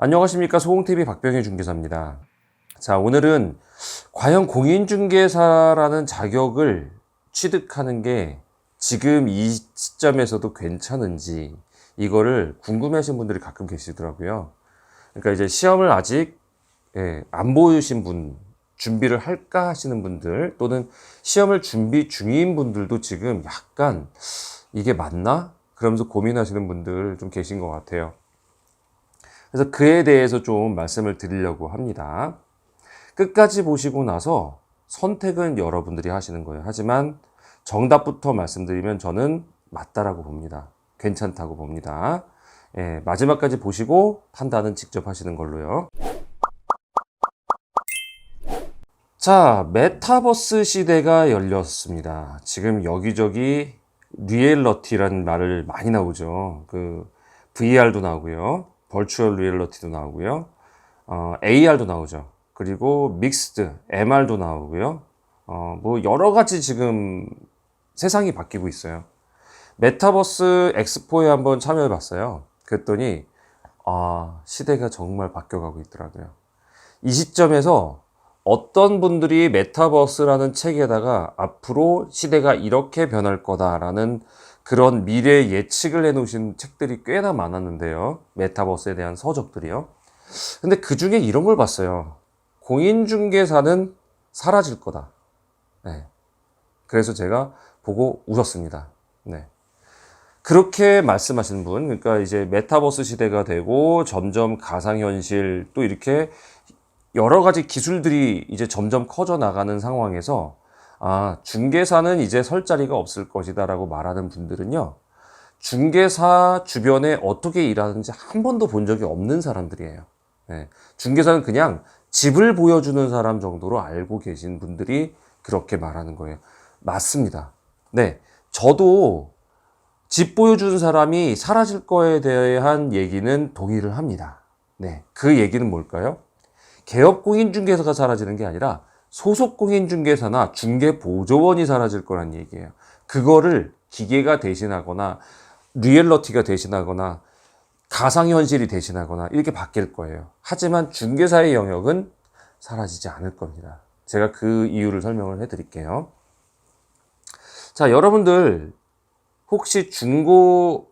안녕하십니까. 소공TV 박병희 중개사입니다. 자, 오늘은 과연 공인중개사라는 자격을 취득하는 게 지금 이 시점에서도 괜찮은지 이거를 궁금해하시는 분들이 가끔 계시더라고요. 그러니까 이제 시험을 아직 안 보신 분, 준비를 할까 하시는 분들 또는 시험을 준비 중인 분들도 지금 약간 이게 맞나? 그러면서 고민하시는 분들 좀 계신 것 같아요. 그래서 그에 대해서 좀 말씀을 드리려고 합니다. 끝까지 보시고 나서 선택은 여러분들이 하시는 거예요. 하지만 정답부터 말씀드리면 저는 맞다라고 봅니다. 괜찮다고 봅니다. 마지막까지 보시고 판단은 직접 하시는 걸로요. 자, 메타버스 시대가 열렸습니다. 지금 여기저기 리얼러티라는 말을 많이 나오죠. VR도 나오고요. 버추얼 리얼러티도 나오고요. AR도 나오죠. 그리고 믹스드, MR도 나오고요. 뭐 여러 가지 지금 세상이 바뀌고 있어요. 메타버스 엑스포에 한번 참여해 봤어요. 그랬더니 시대가 정말 바뀌어가고 있더라고요. 이 시점에서 어떤 분들이 메타버스라는 책에다가 앞으로 시대가 이렇게 변할 거다라는 그런 미래 예측을 해놓으신 책들이 꽤나 많았는데요. 메타버스에 대한 서적들이요. 근데 그 중에 이런 걸 봤어요. 공인중개사는 사라질 거다. 네. 그래서 제가 보고 웃었습니다. 네. 그렇게 말씀하시는 분, 그러니까 이제 메타버스 시대가 되고 점점 가상현실 또 이렇게 여러 가지 기술들이 이제 점점 커져 나가는 상황에서 중개사는 이제 설 자리가 없을 것이다 라고 말하는 분들은요, 중개사 주변에 어떻게 일하는지 한 번도 본 적이 없는 사람들이에요. 네. 중개사는 그냥 집을 보여주는 사람 정도로 알고 계신 분들이 그렇게 말하는 거예요. 맞습니다. 네. 저도 집 보여주는 사람이 사라질 거에 대한 얘기는 동의를 합니다. 네. 그 얘기는 뭘까요? 개업 공인중개사가 사라지는 게 아니라 소속 공인중개사나 중개보조원이 사라질 거란 얘기예요. 그거를 기계가 대신하거나 리얼러티가 대신하거나 가상현실이 대신하거나 이렇게 바뀔 거예요. 하지만 중개사의 영역은 사라지지 않을 겁니다. 제가 그 이유를 설명을 해드릴게요. 자, 여러분들 혹시 중고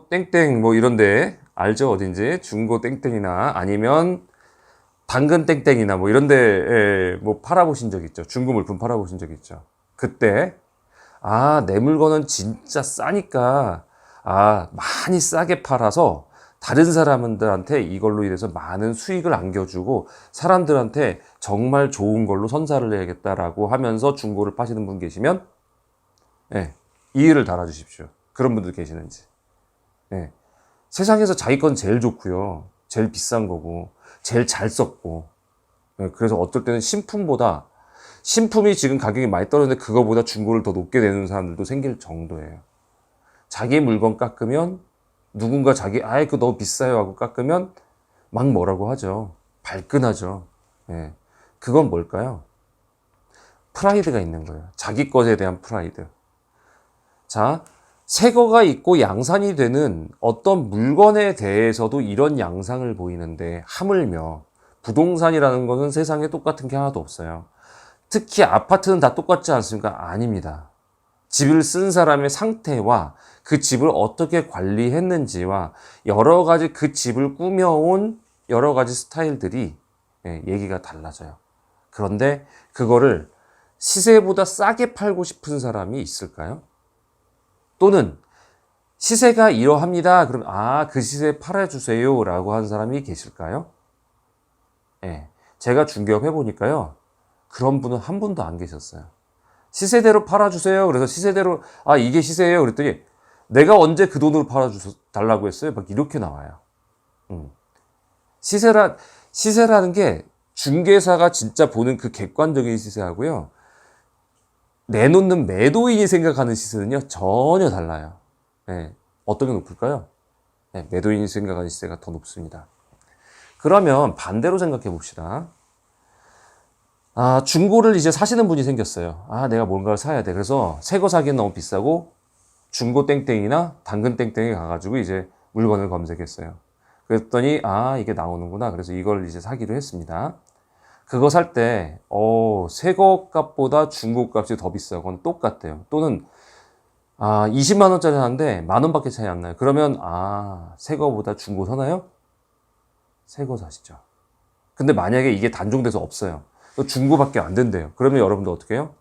땡땡 뭐 이런데 알죠? 어딘지? 중고 땡땡이나 아니면 당근 땡땡이나 뭐 이런데 뭐 팔아보신 적 있죠? 중고 물품 팔아보신 적 있죠? 그때 내 물건은 진짜 싸니까 많이 싸게 팔아서 다른 사람들한테 이걸로 인해서 많은 수익을 안겨주고 사람들한테 정말 좋은 걸로 선사를 해야겠다라고 하면서 중고를 파시는 분 계시면 이의를 달아주십시오. 그런 분들 계시는지. 세상에서 자기 건 제일 좋고요. 제일 비싼 거고 제일 잘 썼고 그래서 어떨 때는 신품이 지금 가격이 많이 떨어졌는데 그거보다 중고를 더 높게 내는 사람들도 생길 정도예요. 자기 물건 깎으면 누군가 그거 너무 비싸요 하고 깎으면 막 뭐라고 하죠. 발끈하죠. 그건 뭘까요? 프라이드가 있는 거예요. 자기 것에 대한 프라이드. 자, 새 거가 있고 양산이 되는 어떤 물건에 대해서도 이런 양상을 보이는데 하물며 부동산이라는 것은 세상에 똑같은 게 하나도 없어요. 특히 아파트는 다 똑같지 않습니까? 아닙니다. 집을 쓴 사람의 상태와 그 집을 어떻게 관리했는지와 여러 가지 그 집을 꾸며온 여러 가지 스타일들이 얘기가 달라져요. 그런데 그거를 시세보다 싸게 팔고 싶은 사람이 있을까요? 또는 시세가 이러합니다. 그럼 그 시세에 팔아주세요 라고 하는 사람이 계실까요? 제가 중개업 해보니까요, 그런 분은 한 분도 안 계셨어요. 시세대로 팔아주세요. 그래서 시세대로 이게 시세예요. 그랬더니 내가 언제 그 돈으로 팔아달라고 했어요? 막 이렇게 나와요. 시세라는 게 중개사가 진짜 보는 그 객관적인 시세하고요, 내놓는 매도인이 생각하는 시세는요 전혀 달라요. 어떤 게 높을까요? 매도인이 생각하는 시세가 더 높습니다. 그러면 반대로 생각해 봅시다. 중고를 이제 사시는 분이 생겼어요. 내가 뭔가를 사야 돼. 그래서 새 거 사기엔 너무 비싸고 중고 땡땡이나 당근 땡땡에 가가지고 이제 물건을 검색했어요. 그랬더니 아 이게 나오는구나. 그래서 이걸 이제 사기로 했습니다. 그거 살 때 새거 값보다 중고 값이 더 비싸건 똑같대요. 또는 20만 원짜리 사는데 만 원밖에 차이 안 나요. 그러면 새거보다 중고 사나요? 새거 사시죠. 근데 만약에 이게 단종돼서 없어요. 또 중고밖에 안 된대요. 그러면 여러분들 어떻게 해요?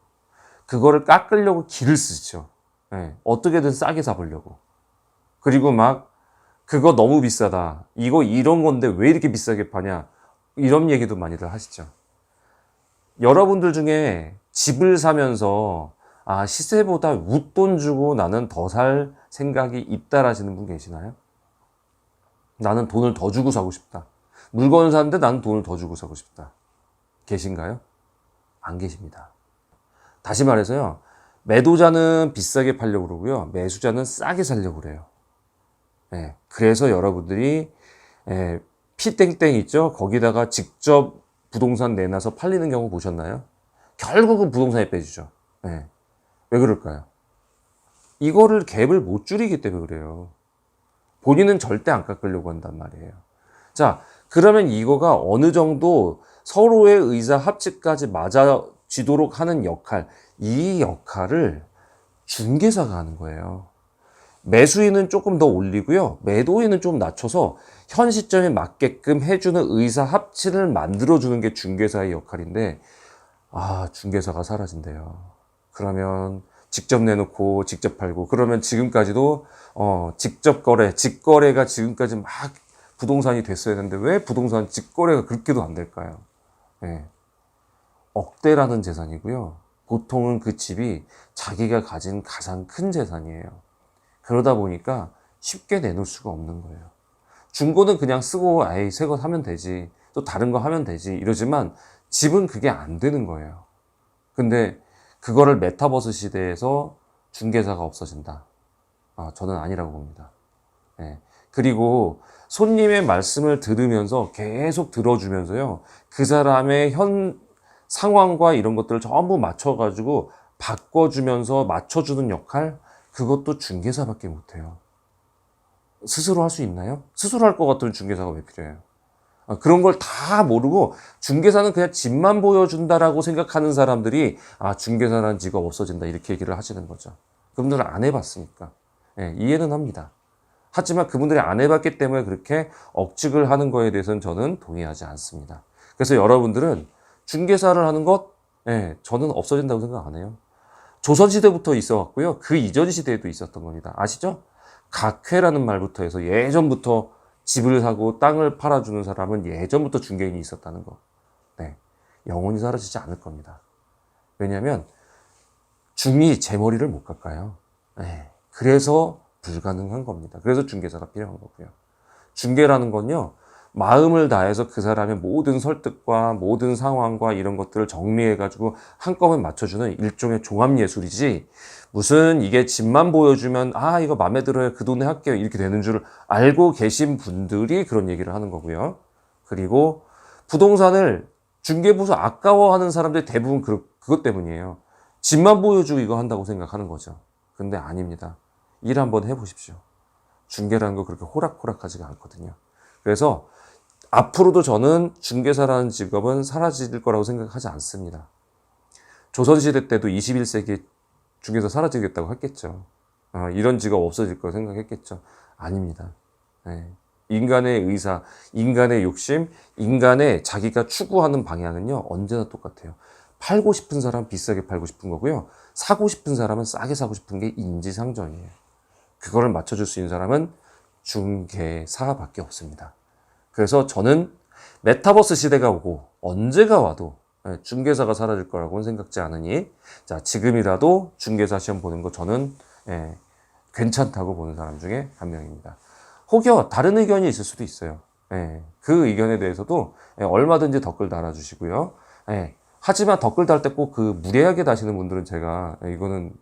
그거를 깎으려고 기를 쓰죠. 예, 어떻게든 싸게 사보려고. 그리고 막 그거 너무 비싸다. 이거 이런 건데 왜 이렇게 비싸게 파냐. 이런 얘기도 많이들 하시죠. 여러분들 중에 집을 사면서 시세보다 웃돈 주고 나는 더 살 생각이 있다라시는 분 계시나요? 나는 돈을 더 주고 사고 싶다. 물건을 사는데 나는 돈을 더 주고 사고 싶다. 계신가요? 안 계십니다. 다시 말해서요. 매도자는 비싸게 팔려고 그러고요. 매수자는 싸게 살려고 그래요. 예, 그래서 여러분들이 피땡땡 있죠? 거기다가 직접 부동산 내놔서 팔리는 경우 보셨나요? 결국은 부동산에 빼주죠. 예, 왜 그럴까요? 이거를 갭을 못 줄이기 때문에 그래요. 본인은 절대 안 깎으려고 한단 말이에요. 자, 그러면 이거가 어느 정도 서로의 의사 합치까지 맞아지도록 하는 역할, 이 역할을 중개사가 하는 거예요. 매수인은 조금 더 올리고요. 매도인은 좀 낮춰서 현 시점에 맞게끔 해주는 의사 합치를 만들어주는 게 중개사의 역할인데, 중개사가 사라진대요. 그러면 직접 내놓고 직접 팔고, 그러면 지금까지도 직접 거래, 직거래가 지금까지 막 부동산이 됐어야 되는데 왜 부동산 직거래가 그렇게도 안 될까요? 예. 억대라는 재산이고요. 보통은 그 집이 자기가 가진 가장 큰 재산이에요. 그러다 보니까 쉽게 내놓을 수가 없는 거예요. 중고는 그냥 쓰고 새 거 사면 되지. 또 다른 거 하면 되지. 이러지만 집은 그게 안 되는 거예요. 근데 그거를 메타버스 시대에서 중개사가 없어진다. 저는 아니라고 봅니다. 예. 그리고 손님의 말씀을 들으면서 계속 들어주면서요. 그 사람의 현 상황과 이런 것들을 전부 맞춰가지고 바꿔주면서 맞춰주는 역할, 그것도 중개사밖에 못해요. 스스로 할 수 있나요? 스스로 할 것 같은 중개사가 왜 필요해요? 그런 걸 다 모르고 중개사는 그냥 집만 보여준다라고 생각하는 사람들이 중개사라는 직업 없어진다 이렇게 얘기를 하시는 거죠. 그분들은 안 해봤으니까. 예, 이해는 합니다. 하지만 그분들이 안 해봤기 때문에 그렇게 억측을 하는 거에 대해서는 저는 동의하지 않습니다. 그래서 여러분들은 중개사를 하는 것, 저는 없어진다고 생각 안 해요. 조선시대부터 있어 왔고요. 그 이전 시대에도 있었던 겁니다. 아시죠? 각회라는 말부터 해서 예전부터 집을 사고 땅을 팔아주는 사람은 예전부터 중개인이 있었다는 거. 네. 영원히 사라지지 않을 겁니다. 왜냐하면 중이 제 머리를 못 깎아요. 네. 그래서 불가능한 겁니다. 그래서 중개사가 필요한 거고요. 중개라는 건요. 마음을 다해서 그 사람의 모든 설득과 모든 상황과 이런 것들을 정리해가지고 한꺼번에 맞춰주는 일종의 종합예술이지, 무슨 이게 집만 보여주면 이거 마음에 들어요, 그 돈에 할게요, 이렇게 되는 줄 알고 계신 분들이 그런 얘기를 하는 거고요. 그리고 부동산을 중개부서 아까워하는 사람들이 대부분 그것 때문이에요. 집만 보여주고 이거 한다고 생각하는 거죠. 근데 아닙니다. 일 한번 해보십시오. 중개라는 거 그렇게 호락호락하지가 않거든요. 그래서 앞으로도 저는 중개사라는 직업은 사라질 거라고 생각하지 않습니다. 조선시대 때도 21세기 중개사 사라지겠다고 했겠죠. 이런 직업 없어질 거라고 생각했겠죠. 아닙니다. 네. 인간의 의사, 인간의 욕심, 인간의 자기가 추구하는 방향은요, 언제나 똑같아요. 팔고 싶은 사람 비싸게 팔고 싶은 거고요. 사고 싶은 사람은 싸게 사고 싶은 게 인지상정이에요. 그거를 맞춰줄 수 있는 사람은 중개사밖에 없습니다. 그래서 저는 메타버스 시대가 오고 언제가 와도 중개사가 사라질 거라고는 생각지 않으니, 자, 지금이라도 중개사 시험 보는 거 저는 괜찮다고 보는 사람 중에 한 명입니다. 혹여 다른 의견이 있을 수도 있어요. 그 의견에 대해서도 얼마든지 댓글 달아주시고요. 하지만 댓글 달 때 꼭 그 무례하게 다시는 분들은 제가 이거는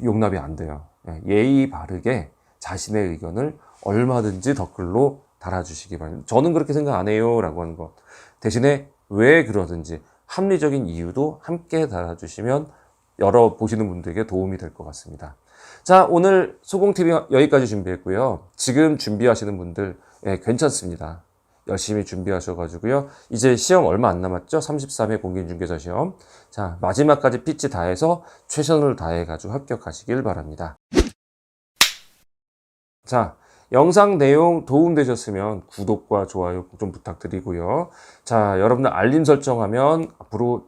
용납이 안 돼요. 예의 바르게 자신의 의견을 얼마든지 댓글로 달아주시기 바랍니다. 저는 그렇게 생각 안 해요 라고 하는 것 대신에 왜 그러든지 합리적인 이유도 함께 달아주시면 보시는 분들에게 도움이 될 것 같습니다. 자, 오늘 소공TV 여기까지 준비했고요. 지금 준비하시는 분들 예, 괜찮습니다. 열심히 준비하셔가지고요. 이제 시험 얼마 안 남았죠? 33회 공인중개사 시험. 자, 마지막까지 pitch 다해서 최선을 다해가지고 합격하시길 바랍니다. 자, 영상 내용 도움되셨으면 구독과 좋아요 좀 부탁드리고요. 자, 여러분들 알림 설정하면 앞으로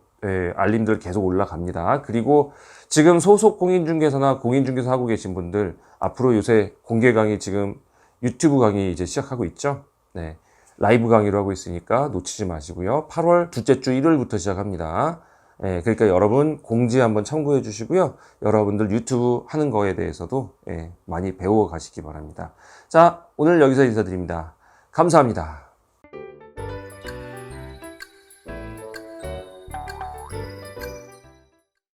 알림들 계속 올라갑니다. 그리고 지금 소속 공인중개사나 공인중개사 하고 계신 분들 앞으로 요새 공개 강의 지금 유튜브 강의 이제 시작하고 있죠. 네. 라이브 강의로 하고 있으니까 놓치지 마시고요. 8월 둘째 주 일요일부터 시작합니다. 그러니까 여러분 공지 한번 참고해 주시고요. 여러분들 유튜브 하는 거에 대해서도 많이 배워 가시기 바랍니다. 자, 오늘 여기서 인사드립니다. 감사합니다.